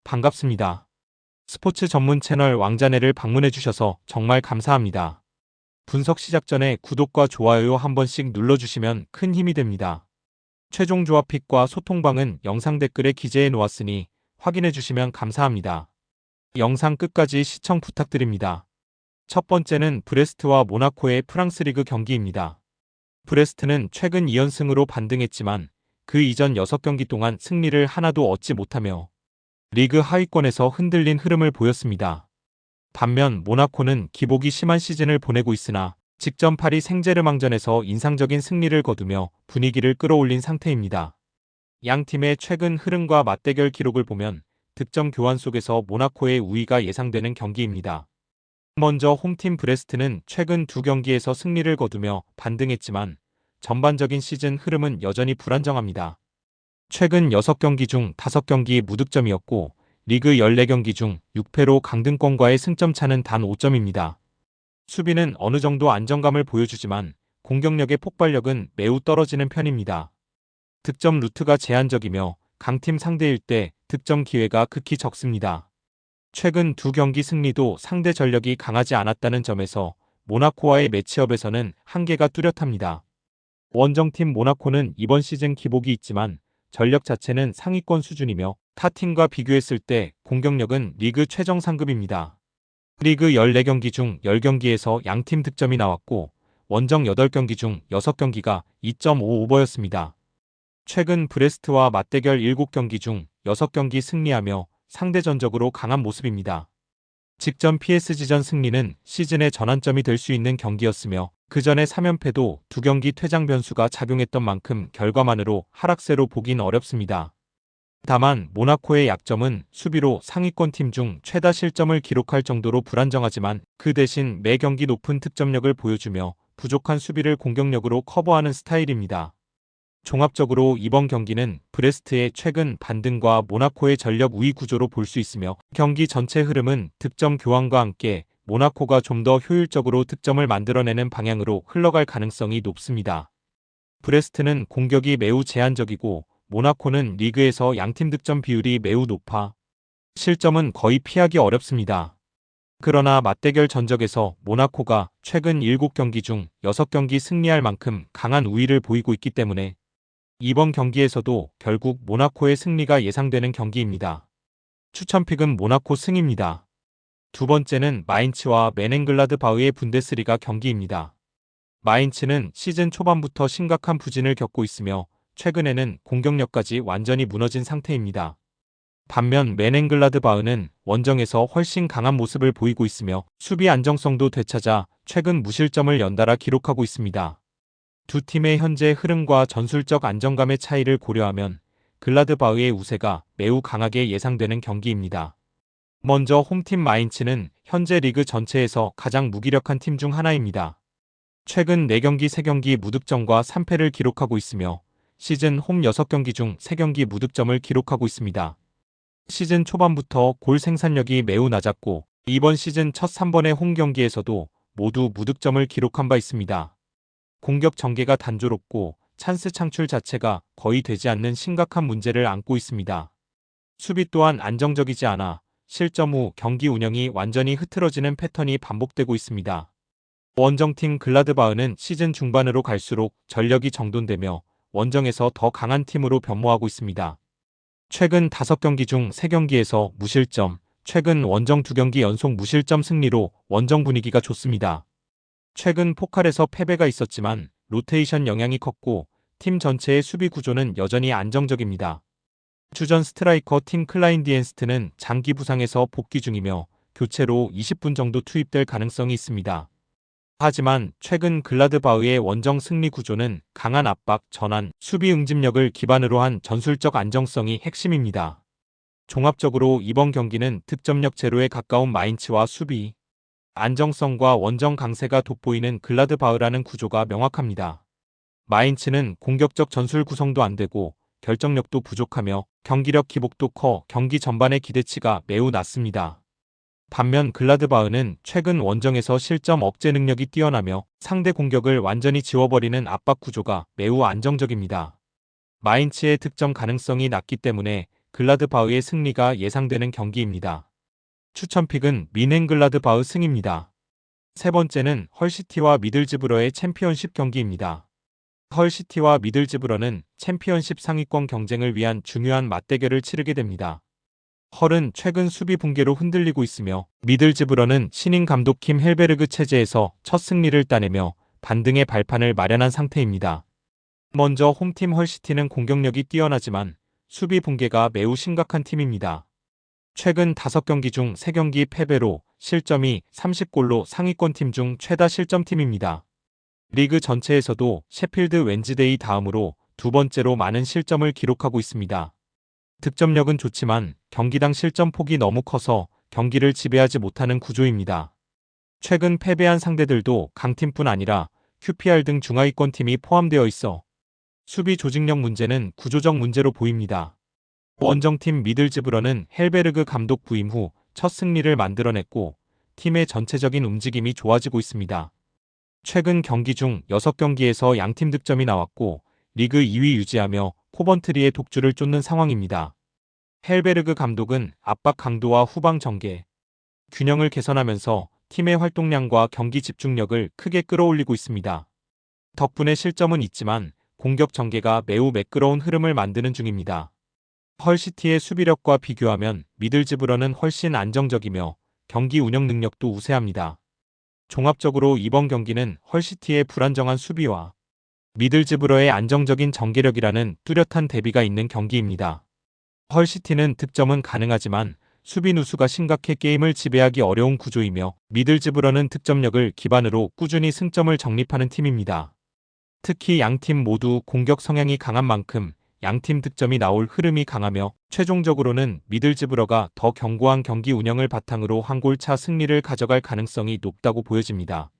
반갑습니다. 스포츠 전문 채널 왕자네를 방문해주셔서 정말 감사합니다. 분석 시작 전에 구독과 좋아요 한 번씩 눌러주시면 큰 힘이 됩니다. 최종 조합 픽과 소통방은 영상 댓글에 기재해 놓았으니 확인해주시면 감사합니다. 영상 끝까지 시청 부탁드립니다. 첫 번째는 브레스트와 모나코의 프랑스 리그 경기입니다. 브레스트는 최근 2연승으로 반등했지만 그 이전 6경기 동안 승리를 하나도 얻지 못하며 리그 하위권에서 흔들린 흐름을 보였습니다. 반면 모나코는 기복이 심한 시즌을 보내고 있으나 직전 파리 생제르맹전에서 인상적인 승리를 거두며 분위기를 끌어올린 상태입니다. 양 팀의 최근 흐름과 맞대결 기록을 보면 득점 교환 속에서 모나코의 우위가 예상되는 경기입니다. 먼저 홈팀 브레스트는 최근 2경기에서 승리를 거두며 반등했지만 전반적인 시즌 흐름은 여전히 불안정합니다. 최근 6경기 중 5경기 무득점이었고 리그 14경기 중 6패로 강등권과의 승점 차는 단 5점입니다. 수비는 어느 정도 안정감을 보여주지만 공격력의 폭발력은 매우 떨어지는 편입니다. 득점 루트가 제한적이며 강팀 상대일 때 득점 기회가 극히 적습니다. 최근 2경기 승리도 상대 전력이 강하지 않았다는 점에서 모나코와의 매치업에서는 한계가 뚜렷합니다. 원정팀 모나코는 이번 시즌 기복이 있지만 전력 자체는 상위권 수준이며 타 팀과 비교했을 때 공격력은 리그 최정 상급입니다. 리그 14경기 중 10경기에서 양팀 득점이 나왔고 원정 8경기 중 6경기가 2.5오버였습니다. 최근 브레스트와 맞대결 7경기 중 6경기 승리하며 상대 전적으로 강한 모습입니다. 직전 PSG전 승리는 시즌의 전환점이 될 수 있는 경기였으며 그 전의 3연패도 2경기 퇴장 변수가 작용했던 만큼 결과만으로 하락세로 보긴 어렵습니다. 다만 모나코의 약점은 수비로 상위권 팀 중 최다 실점을 기록할 정도로 불안정하지만 그 대신 매 경기 높은 득점력을 보여주며 부족한 수비를 공격력으로 커버하는 스타일입니다. 종합적으로 이번 경기는 브레스트의 최근 반등과 모나코의 전력 우위 구조로 볼 수 있으며 경기 전체 흐름은 득점 교환과 함께 모나코가 좀 더 효율적으로 득점을 만들어내는 방향으로 흘러갈 가능성이 높습니다. 브레스트는 공격이 매우 제한적이고 모나코는 리그에서 양팀 득점 비율이 매우 높아 실점은 거의 피하기 어렵습니다. 그러나 맞대결 전적에서 모나코가 최근 7경기 중 6경기 승리할 만큼 강한 우위를 보이고 있기 때문에 이번 경기에서도 결국 모나코의 승리가 예상되는 경기입니다. 추천픽은 모나코 승입니다. 두 번째는 마인츠와 메넨글라드바흐의 분데스리가 경기입니다. 마인츠는 시즌 초반부터 심각한 부진을 겪고 있으며 최근에는 공격력까지 완전히 무너진 상태입니다. 반면 메넨글라드바흐는 원정에서 훨씬 강한 모습을 보이고 있으며 수비 안정성도 되찾아 최근 무실점을 연달아 기록하고 있습니다. 두 팀의 현재 흐름과 전술적 안정감의 차이를 고려하면 글라드바흐의 우세가 매우 강하게 예상되는 경기입니다. 먼저 홈팀 마인츠는 현재 리그 전체에서 가장 무기력한 팀 중 하나입니다. 최근 4경기 3경기 무득점과 3패를 기록하고 있으며 시즌 홈 6경기 중 3경기 무득점을 기록하고 있습니다. 시즌 초반부터 골 생산력이 매우 낮았고 이번 시즌 첫 3번의 홈 경기에서도 모두 무득점을 기록한 바 있습니다. 공격 전개가 단조롭고 찬스 창출 자체가 거의 되지 않는 심각한 문제를 안고 있습니다. 수비 또한 안정적이지 않아 실점 후 경기 운영이 완전히 흐트러지는 패턴이 반복되고 있습니다. 원정팀 글라드바흐는 시즌 중반으로 갈수록 전력이 정돈되며 원정에서 더 강한 팀으로 변모하고 있습니다. 최근 5경기 중 3경기에서 무실점, 최근 원정 2경기 연속 무실점 승리로 원정 분위기가 좋습니다. 최근 포칼에서 패배가 있었지만 로테이션 영향이 컸고 팀 전체의 수비 구조는 여전히 안정적입니다. 주전 스트라이커 팀 클라인디엔스트는 장기 부상에서 복귀 중이며 교체로 20분 정도 투입될 가능성이 있습니다. 하지만 최근 글라드바흐의 원정 승리 구조는 강한 압박, 전환, 수비 응집력을 기반으로 한 전술적 안정성이 핵심입니다. 종합적으로 이번 경기는 득점력 제로에 가까운 마인츠와 수비 안정성과 원정 강세가 돋보이는 글라드바흐라는 구조가 명확합니다. 마인츠는 공격적 전술 구성도 안되고 결정력도 부족하며 경기력 기복도 커 경기 전반의 기대치가 매우 낮습니다. 반면 글라드바흐는 최근 원정에서 실점 억제 능력이 뛰어나며 상대 공격을 완전히 지워버리는 압박 구조가 매우 안정적입니다. 마인츠의 득점 가능성이 낮기 때문에 글라드바흐의 승리가 예상되는 경기입니다. 추천픽은 뮌헨글라드바흐 승입니다. 세 번째는 헐시티와 미들즈브러의 챔피언십 경기입니다. 헐시티와 미들즈브러는 챔피언십 상위권 경쟁을 위한 중요한 맞대결을 치르게 됩니다. 헐은 최근 수비 붕괴로 흔들리고 있으며 미들즈브러는 신인 감독 킴 헬베르그 체제에서 첫 승리를 따내며 반등의 발판을 마련한 상태입니다. 먼저 홈팀 헐시티는 공격력이 뛰어나지만 수비 붕괴가 매우 심각한 팀입니다. 최근 5경기 중 3경기 패배로 실점이 30골로 상위권 팀 중 최다 실점팀입니다. 리그 전체에서도 셰필드 웬즈데이 다음으로 두 번째로 많은 실점을 기록하고 있습니다. 득점력은 좋지만 경기당 실점 폭이 너무 커서 경기를 지배하지 못하는 구조입니다. 최근 패배한 상대들도 강팀뿐 아니라 QPR 등 중하위권 팀이 포함되어 있어 수비 조직력 문제는 구조적 문제로 보입니다. 원정팀 미들즈브러는 헬베르그 감독 부임 후 첫 승리를 만들어냈고 팀의 전체적인 움직임이 좋아지고 있습니다. 최근 경기 중 6경기에서 양팀 득점이 나왔고 리그 2위 유지하며 코번트리의 독주를 쫓는 상황입니다. 헬베르그 감독은 압박 강도와 후방 전개, 균형을 개선하면서 팀의 활동량과 경기 집중력을 크게 끌어올리고 있습니다. 덕분에 실점은 있지만 공격 전개가 매우 매끄러운 흐름을 만드는 중입니다. 헐시티의 수비력과 비교하면 미들즈브러는 훨씬 안정적이며 경기 운영 능력도 우세합니다. 종합적으로 이번 경기는 헐시티의 불안정한 수비와 미들즈브러의 안정적인 전개력이라는 뚜렷한 대비가 있는 경기입니다. 헐시티는 득점은 가능하지만 수비 누수가 심각해 게임을 지배하기 어려운 구조이며 미들즈브러는 득점력을 기반으로 꾸준히 승점을 적립하는 팀입니다. 특히 양팀 모두 공격 성향이 강한 만큼 양팀 득점이 나올 흐름이 강하며 최종적으로는 미들즈브러가 더 견고한 경기 운영을 바탕으로 한 골 차 승리를 가져갈 가능성이 높다고 보여집니다.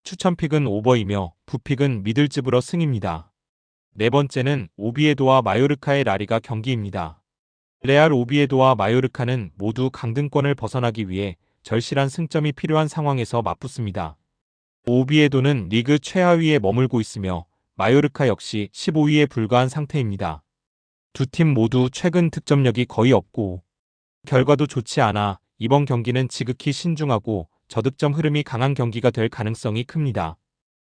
추천픽은 오버이며 부픽은 미들즈브러 승입니다. 네 번째는 오비에도와 마요르카의 라리가 경기입니다. 레알 오비에도와 마요르카는 모두 강등권을 벗어나기 위해 절실한 승점이 필요한 상황에서 맞붙습니다. 오비에도는 리그 최하위에 머물고 있으며 마요르카 역시 15위에 불과한 상태입니다. 두 팀 모두 최근 득점력이 거의 없고 결과도 좋지 않아 이번 경기는 지극히 신중하고 저득점 흐름이 강한 경기가 될 가능성이 큽니다.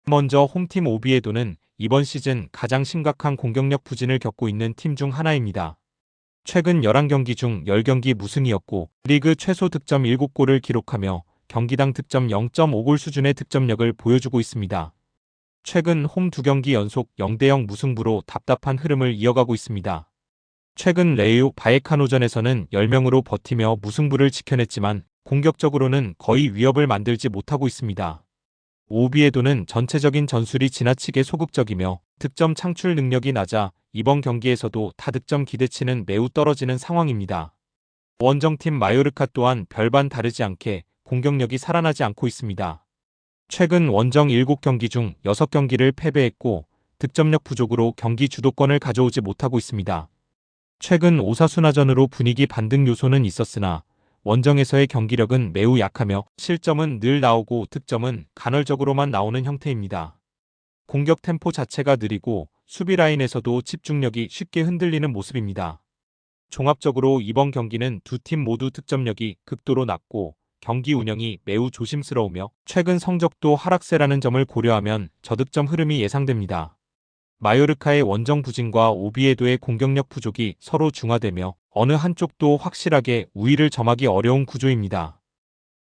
먼저 홈팀 오비에도는 이번 시즌 가장 심각한 공격력 부진을 겪고 있는 팀 중 하나입니다. 최근 11경기 중 10경기 무승이었고 리그 최소 득점 7골을 기록하며 경기당 득점 0.5골 수준의 득점력을 보여주고 있습니다. 최근 홈 2경기 연속 0대0 무승부로 답답한 흐름을 이어가고 있습니다. 최근 레이오 바에카노전에서는 10명으로 버티며 무승부를 지켜냈지만 공격적으로는 거의 위협을 만들지 못하고 있습니다. 오비에도는 전체적인 전술이 지나치게 소극적이며 득점 창출 능력이 낮아 이번 경기에서도 타득점 기대치는 매우 떨어지는 상황입니다. 원정팀 마요르카 또한 별반 다르지 않게 공격력이 살아나지 않고 있습니다. 최근 원정 7경기 중 6경기를 패배했고 득점력 부족으로 경기 주도권을 가져오지 못하고 있습니다. 최근 오사수나전으로 분위기 반등 요소는 있었으나 원정에서의 경기력은 매우 약하며 실점은 늘 나오고 득점은 간헐적으로만 나오는 형태입니다. 공격 템포 자체가 느리고 수비 라인에서도 집중력이 쉽게 흔들리는 모습입니다. 종합적으로 이번 경기는 두 팀 모두 득점력이 극도로 낮고 경기 운영이 매우 조심스러우며 최근 성적도 하락세라는 점을 고려하면 저득점 흐름이 예상됩니다. 마요르카의 원정 부진과 오비에도의 공격력 부족이 서로 중화되며 어느 한쪽도 확실하게 우위를 점하기 어려운 구조입니다.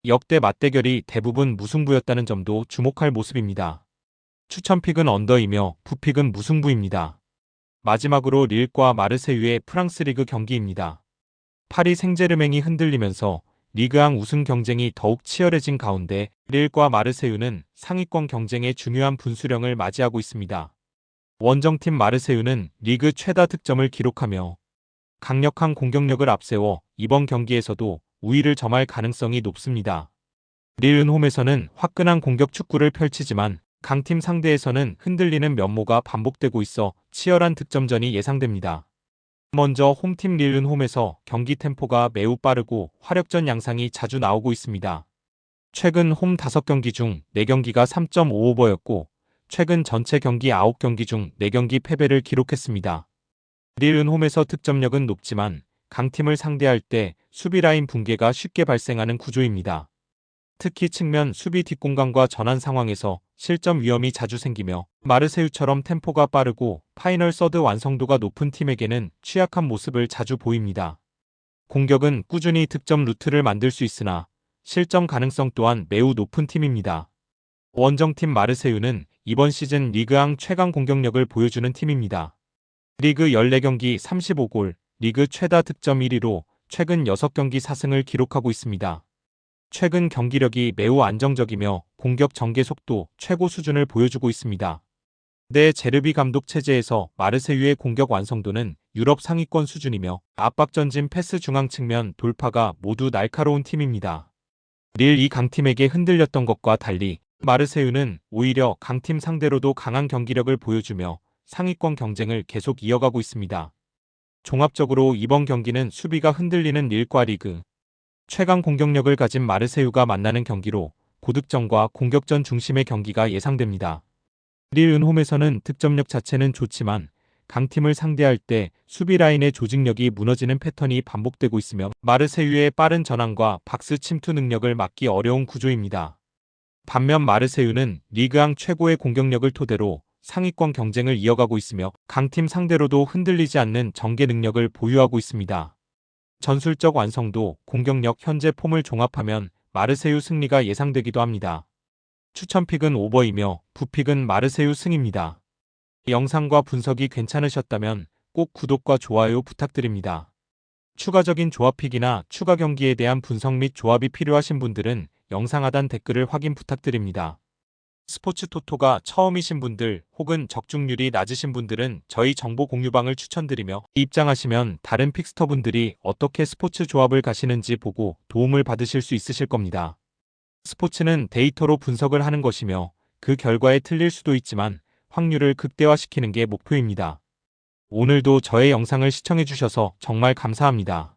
역대 맞대결이 대부분 무승부였다는 점도 주목할 모습입니다. 추천픽은 언더이며 부픽은 무승부입니다. 마지막으로 릴과 마르세유의 프랑스 리그 경기입니다. 파리 생제르맹이 흔들리면서 리그왕 우승 경쟁이 더욱 치열해진 가운데 릴과 마르세유는 상위권 경쟁의 중요한 분수령을 맞이하고 있습니다. 원정팀 마르세유는 리그 최다 득점을 기록하며 강력한 공격력을 앞세워 이번 경기에서도 우위를 점할 가능성이 높습니다. 릴은 홈에서는 화끈한 공격 축구를 펼치지만 강팀 상대에서는 흔들리는 면모가 반복되고 있어 치열한 득점전이 예상됩니다. 먼저 홈팀 릴은 홈에서 경기 템포가 매우 빠르고 화력전 양상이 자주 나오고 있습니다. 최근 홈 5경기 중 4경기가 3.5오버였고 최근 전체 경기 9경기 중 4경기 패배를 기록했습니다. 릴은 홈에서 득점력은 높지만 강팀을 상대할 때 수비 라인 붕괴가 쉽게 발생하는 구조입니다. 특히 측면 수비 뒷공간과 전환 상황에서 실점 위험이 자주 생기며 마르세유처럼 템포가 빠르고 파이널 서드 완성도가 높은 팀에게는 취약한 모습을 자주 보입니다. 공격은 꾸준히 득점 루트를 만들 수 있으나 실점 가능성 또한 매우 높은 팀입니다. 원정팀 마르세유는 이번 시즌 리그앙 최강 공격력을 보여주는 팀입니다. 리그 14경기 35골, 리그 최다 득점 1위로 최근 6경기 4승을 기록하고 있습니다. 최근 경기력이 매우 안정적이며 공격 전개 속도 최고 수준을 보여주고 있습니다. 네 제르비 감독 체제에서 마르세유의 공격 완성도는 유럽 상위권 수준이며 압박 전진 패스 중앙 측면 돌파가 모두 날카로운 팀입니다. 이 강팀에게 흔들렸던 것과 달리 마르세유는 오히려 강팀 상대로도 강한 경기력을 보여주며 상위권 경쟁을 계속 이어가고 있습니다. 종합적으로 이번 경기는 수비가 흔들리는 릴과 리그 최강 공격력을 가진 마르세유가 만나는 경기로 고득점과 공격전 중심의 경기가 예상됩니다. 릴 홈에서는 득점력 자체는 좋지만 강팀을 상대할 때 수비 라인의 조직력이 무너지는 패턴이 반복되고 있으며 마르세유의 빠른 전환과 박스 침투 능력을 막기 어려운 구조입니다. 반면 마르세유는 리그앙 최고의 공격력을 토대로 상위권 경쟁을 이어가고 있으며 강팀 상대로도 흔들리지 않는 전개 능력을 보유하고 있습니다. 전술적 완성도, 공격력, 현재 폼을 종합하면 마르세유 승리가 예상되기도 합니다. 추천픽은 오버이며 부픽은 마르세유 승입니다. 영상과 분석이 괜찮으셨다면 꼭 구독과 좋아요 부탁드립니다. 추가적인 조합픽이나 추가 경기에 대한 분석 및 조합이 필요하신 분들은 영상 하단 댓글을 확인 부탁드립니다. 스포츠 토토가 처음이신 분들 혹은 적중률이 낮으신 분들은 저희 정보 공유방을 추천드리며 입장하시면 다른 픽스터분들이 어떻게 스포츠 조합을 가시는지 보고 도움을 받으실 수 있으실 겁니다. 스포츠는 데이터로 분석을 하는 것이며 그 결과에 틀릴 수도 있지만 확률을 극대화시키는 게 목표입니다. 오늘도 저의 영상을 시청해주셔서 정말 감사합니다.